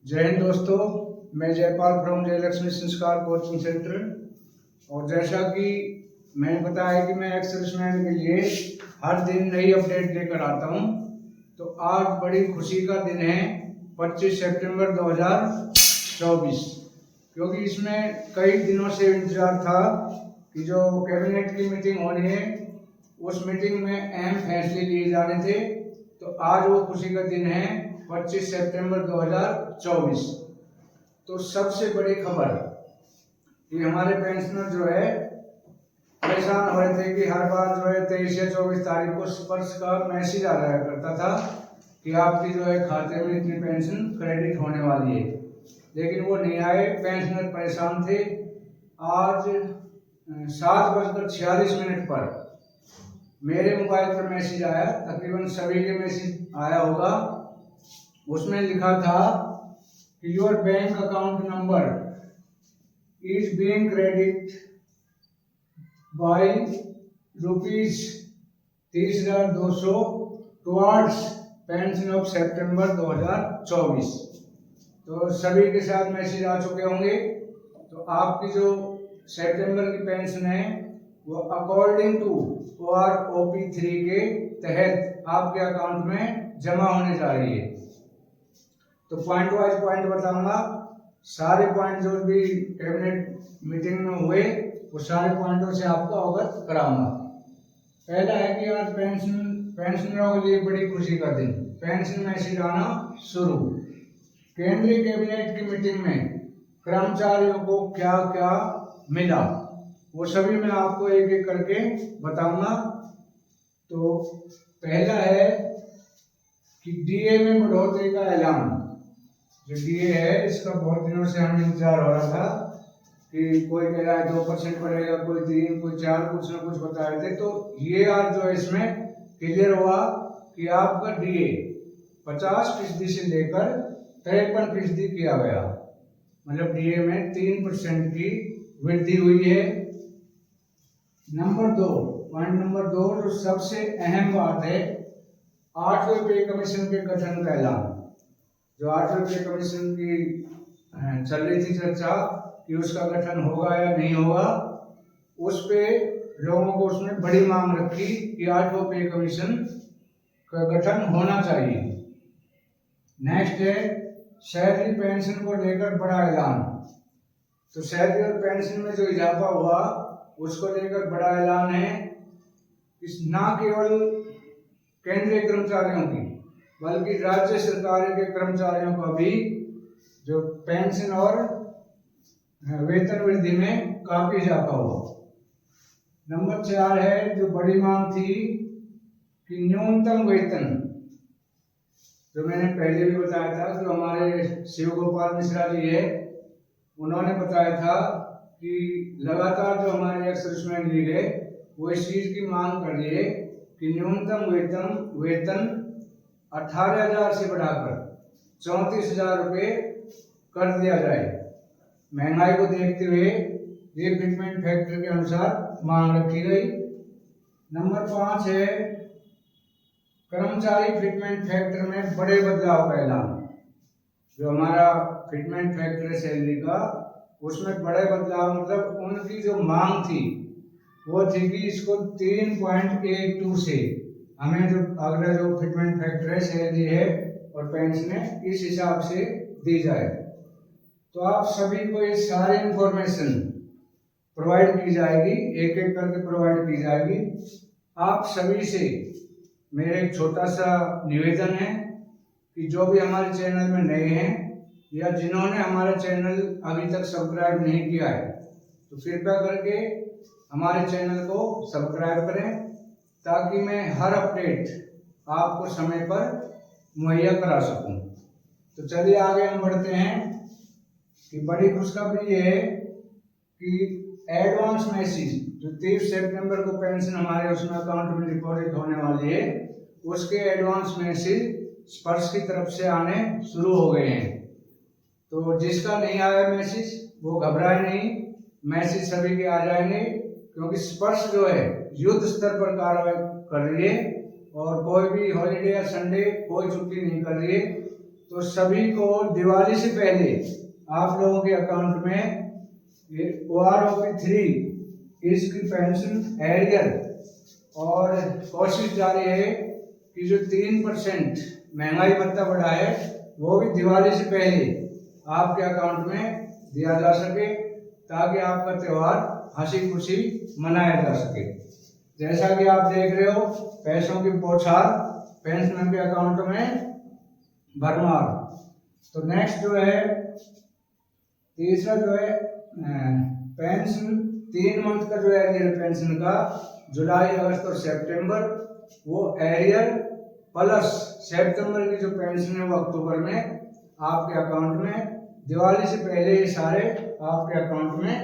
जय हिंद दोस्तों, मैं जयपाल फ्रॉम जयलक्ष्मी संस्कार कोचिंग सेंटर। और जैसा कि मैंने बताया कि मैं एक्स सर्विसमैन के लिए हर दिन नई अपडेट लेकर आता हूं, तो आज बड़ी खुशी का दिन है 25 सितंबर 2024, क्योंकि इसमें कई दिनों से इंतजार था कि जो कैबिनेट की मीटिंग होनी है उस मीटिंग में अहम फैसले लिए जाने थे। तो आज वो खुशी का दिन है 25 सितंबर 2024। तो सबसे बड़ी खबर कि हमारे पेंशनर जो है परेशान हो रहे थे कि हर बार जो है 23 या 24 तारीख को स्पर्श का मैसेज आ जाया करता था कि आपकी जो है खाते में इतनी पेंशन क्रेडिट होने वाली है, लेकिन वो नहीं आए। पेंशनर परेशान थे। आज 7:46 पर मेरे मोबाइल पर मैसेज आया, तकरीबन सभी के मैसेज आया होगा। उसमें लिखा था कि your bank account number is being credit by ₹30,200 towards pension of September 2024। तो सभी के साथ मैसेज आ चुके होंगे। तो आपकी जो सितंबर की पेंशन है वो अकॉर्डिंग टू OROP3 के तहत आपके अकाउंट में जमा होने जा रही है। तो पॉइंट वाइज पॉइंट बताऊंगा, सारे पॉइंट जो भी कैबिनेट मीटिंग में हुए वो सारे पॉइंटों से आपको अवगत कराऊंगा। पहला है कि आज पेंशनरों के लिए बड़ी खुशी का दिन, पेंशन मैसेज आना शुरू। केंद्रीय कैबिनेट की मीटिंग में कर्मचारियों को क्या क्या मिला वो सभी मैं आपको एक एक करके बताऊंगा। तो पहला है कि डीए में बढ़ोतरी का ऐलान। जो डीए है इसका बहुत दिनों से हमें इंतजार हो रहा था कि कोई कह रहा है 2% बढ़ेगा, कोई 3, कोई 4, कुछ ना कुछ बता रहे थे। तो ये आज जो है इसमें क्लियर हुआ कि आपका डीए 50% से लेकर 53% किया गया, मतलब डीए में 3% की वृद्धि हुई है। पॉइंट नंबर 2 जो सबसे अहम बात है, 8वें पे कमीशन के गठन का ऐलान। जो 8वें पे कमीशन की चल रही थी चर्चा कि उसका गठन होगा या नहीं होगा, उस पे लोगों को उसमें बड़ी मांग रखी कि 8वें पे कमीशन का गठन होना चाहिए। नेक्स्ट है सैलरी पेंशन को लेकर बड़ा ऐलान। तो सैलरी और पेंशन में जो इजाफा हुआ उसको लेकर बड़ा ऐलान है। इस ना केवल केंद्रीय कर्मचारियों की बल्कि राज्य सरकारों के कर्मचारियों का भी जो पेंशन और वेतन वृद्धि में काफी इजाफा हुआ। नंबर 4 है जो बड़ी मांग थी कि न्यूनतम वेतन, जो मैंने पहले भी बताया था, जो हमारे शिव गोपाल मिश्रा जी है उन्होंने बताया था कि लगातार जो हमारे एक्स सर्विसमैन लीग है वो इस चीज की मांग कर रही है कि न्यूनतम वेतन 18,000 से बढ़ाकर 34,000 रुपये कर दिया जाए। महंगाई को देखते हुए ये फिटमेंट फैक्टर के अनुसार मांग रखी गई। नंबर 5 है कर्मचारी फिटमेंट फैक्टर में बड़े बदलाव का ऐलान। जो हमारा फिटमेंट फैक्टर है सैलरी का, उसमें बड़े बदलाव, मतलब उनकी जो मांग थी वो थी कि इसको 3.82 से हमें जो अगला जो फिटमेंट फैक्टर है सैलरी है और पेंशन है इस हिसाब से दी जाए। तो आप सभी को ये सारी इंफॉर्मेशन प्रोवाइड की जाएगी, एक एक करके प्रोवाइड की जाएगी। आप सभी से मेरा एक छोटा सा निवेदन है कि जो भी हमारे चैनल में नए हैं या जिन्होंने हमारा चैनल अभी तक सब्सक्राइब नहीं किया है तो कृपया करके हमारे चैनल को सब्सक्राइब करें, ताकि मैं हर अपडेट आपको समय पर मुहैया करा सकूं। तो चलिए आगे हम बढ़ते हैं कि बड़ी खुशखबरी ये है कि एडवांस मैसेज जो 30 सितंबर को पेंशन हमारे उसमें अकाउंट में डिपॉजिट होने वाली है उसके एडवांस मैसेज स्पर्श की तरफ से आने शुरू हो गए हैं। तो जिसका नहीं आया मैसेज वो घबराए नहीं, मैसेज सभी के आ जाएंगे, क्योंकि स्पर्श जो है युद्ध स्तर पर कार्रवाई कर रही है और कोई भी हॉलीडे या संडे कोई छुट्टी नहीं कर रही है। तो सभी को दिवाली से पहले आप लोगों के अकाउंट में OROP3 इसकी पेंशन एरियर, और कोशिश जारी है कि जो 3% महंगाई भत्ता बढ़ा है वो भी दिवाली से पहले आपके अकाउंट में दिया जा सके, ताकि आपका त्यौहार हंसी खुशी मनाया जा सके। जैसा कि आप देख रहे हो, पैसों की बौछार पेंशनर के अकाउंट में भरमार। तो नेक्स्ट जो है, तीसरा जो है पेंशन 3 मंथ का जो एरियर पेंशन का, जुलाई अगस्त और सितंबर, वो एरियर प्लस सितंबर की जो पेंशन है वो अक्टूबर में आपके अकाउंट में दिवाली से पहले ये सारे आपके अकाउंट में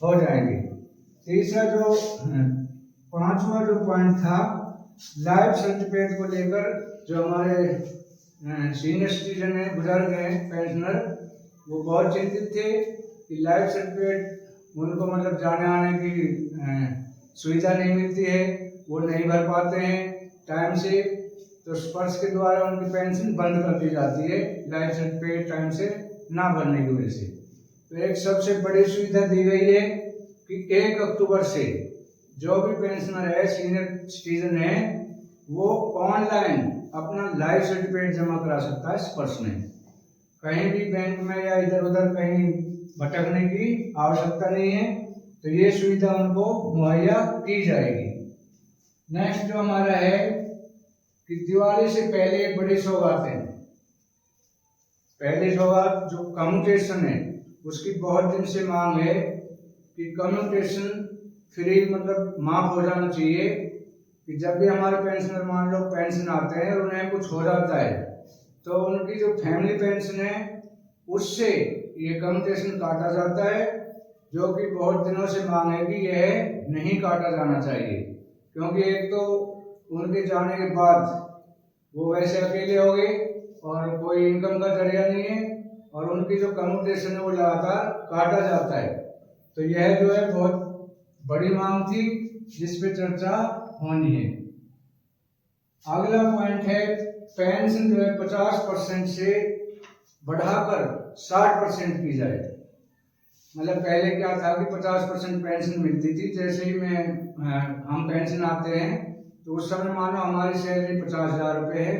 हो जाएंगे। तीसरा जो 5वां जो पॉइंट था, लाइफ सर्टिफिकेट को लेकर जो हमारे सीनियर सिटीजन है, बुजुर्ग हैं, पेंशनर, वो बहुत चिंतित थे कि लाइफ सर्टिफिकेट उनको मतलब जाने आने की सुविधा नहीं मिलती है, वो नहीं भर पाते हैं टाइम से, तो स्पर्श के द्वारा उनकी पेंशन बंद कर दी जाती है लाइफ सर्टिफिकेट टाइम से ना भरने की वजह से। तो एक सबसे बड़ी सुविधा दी गई है कि 1 अक्टूबर से जो भी पेंशनर है, सीनियर सिटीजन है, वो ऑनलाइन अपना लाइफ सर्टिफिकेट जमा करा सकता है स्पर्श में। कहीं भी बैंक में या इधर उधर कहीं भटकने की आवश्यकता नहीं है, तो ये सुविधा उनको मुहैया की जाएगी। नेक्स्ट जो हमारा है कि दिवाली से पहले एक बड़ी सौगात है। पहली सौगात जो कम्यूटेशन है, उसकी बहुत दिन से मांग है कि कम्यूटेशन फ्री मतलब माफ हो जाना चाहिए, कि जब भी हमारे पेंशनर मान लो पेंशन आते हैं और उन्हें कुछ हो जाता है, तो उनकी जो फैमिली पेंशन है उससे ये कम्यूटेशन काटा जाता है, जो कि बहुत दिनों से मांग है कि यह नहीं काटा जाना चाहिए, क्योंकि एक तो उनके जाने के बाद वो वैसे अकेले हो गए और कोई इनकम का जरिया नहीं है, और उनकी जो कम्यूटेशन है वो लगातार काटा जाता है। तो यह जो है बहुत बड़ी मांग थी जिस पे चर्चा होनी है। अगला पॉइंट है, पेंशन जो है 50% से बढ़ाकर 60% की जाए। मतलब पहले क्या था कि 50% पेंशन मिलती थी, जैसे ही हम पेंशन आते हैं तो उस समय मानो हमारी सैलरी 50,000 रुपये है,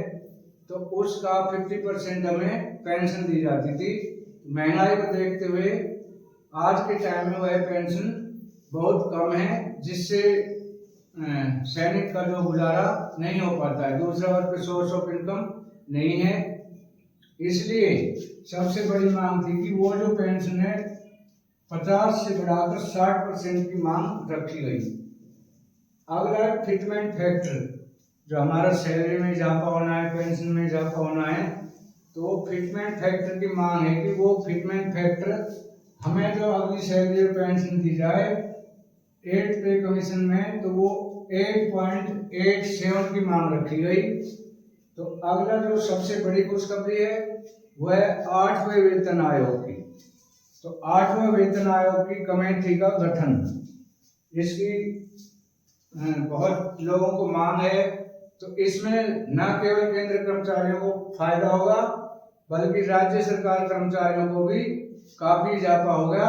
तो उसका 50% हमें पेंशन दी जाती थी। महंगाई को देखते हुए आज के टाइम में वह पेंशन बहुत कम है, जिससे सैनिक का जो गुजारा नहीं हो पाता है, दूसरा वर्ग पे सोर्स ऑफ इनकम नहीं है। इसलिए सबसे बड़ी मांग थी कि वो जो पेंशन है 50 से बढ़ाकर 60% की मांग रखी गई। अगला फिटमेंट फैक्टर, जो हमारा सैलरी में इजाफा होना है, पेंशन में इजाफा होना है, तो वो फिटमेंट फैक्टर की मांग है कि वो फिटमेंट फैक्टर हमें जो अगली सैलरी और पेंशन दी जाए 8 पे कमीशन में, तो वो 8.87 की मांग रखी गई। तो अगला जो सबसे बड़ी खुशखबरी है वह 8वें वेतन आयोग की। तो 8वें वेतन आयोग की कमेटी का गठन, इसकी बहुत लोगों को मांग है। तो इसमें न केवल केंद्र कर्मचारियों को फायदा होगा, बल्कि राज्य सरकार कर्मचारियों को भी काफी इजाफा होगा।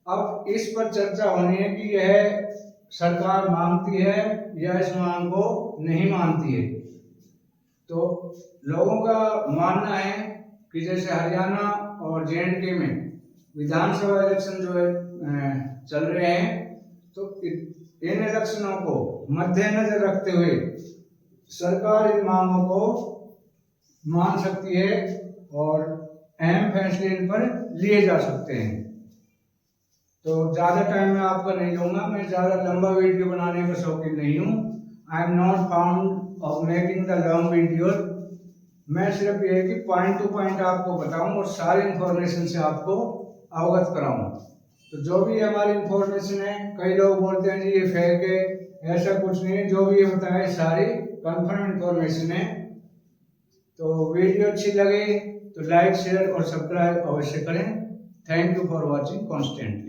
अब इस पर चर्चा होनी है कि यह सरकार मांगती है या इस मांग को नहीं मानती है। तो लोगों का मानना है कि जैसे हरियाणा और JNK में विधानसभा इलेक्शन जो है चल रहे हैं, तो इन इलेक्शनों को मद्देनजर रखते हुए सरकार इन मांगों को मान सकती है और अहम फैसले इन पर लिए जा सकते हैं। तो ज़्यादा टाइम मैं आपका नहीं लूँगा, मैं ज़्यादा लंबा वीडियो बनाने का शौकीन नहीं हूँ। I am not found of making the long video. मैं सिर्फ ये कि पॉइंट टू पॉइंट आपको बताऊँ और सारी इंफॉर्मेशन से आपको अवगत कराऊँ। तो जो भी हमारी इंफॉर्मेशन है, कई लोग बोलते हैं जी ये फेक है, ऐसा कुछ नहीं है। जो भी ये बताया सारी कंफर्म इंफॉर्मेशन है। तो वीडियो अच्छी लगे तो लाइक, शेयर और सब्सक्राइब अवश्य करें। Thank you for watching constantly.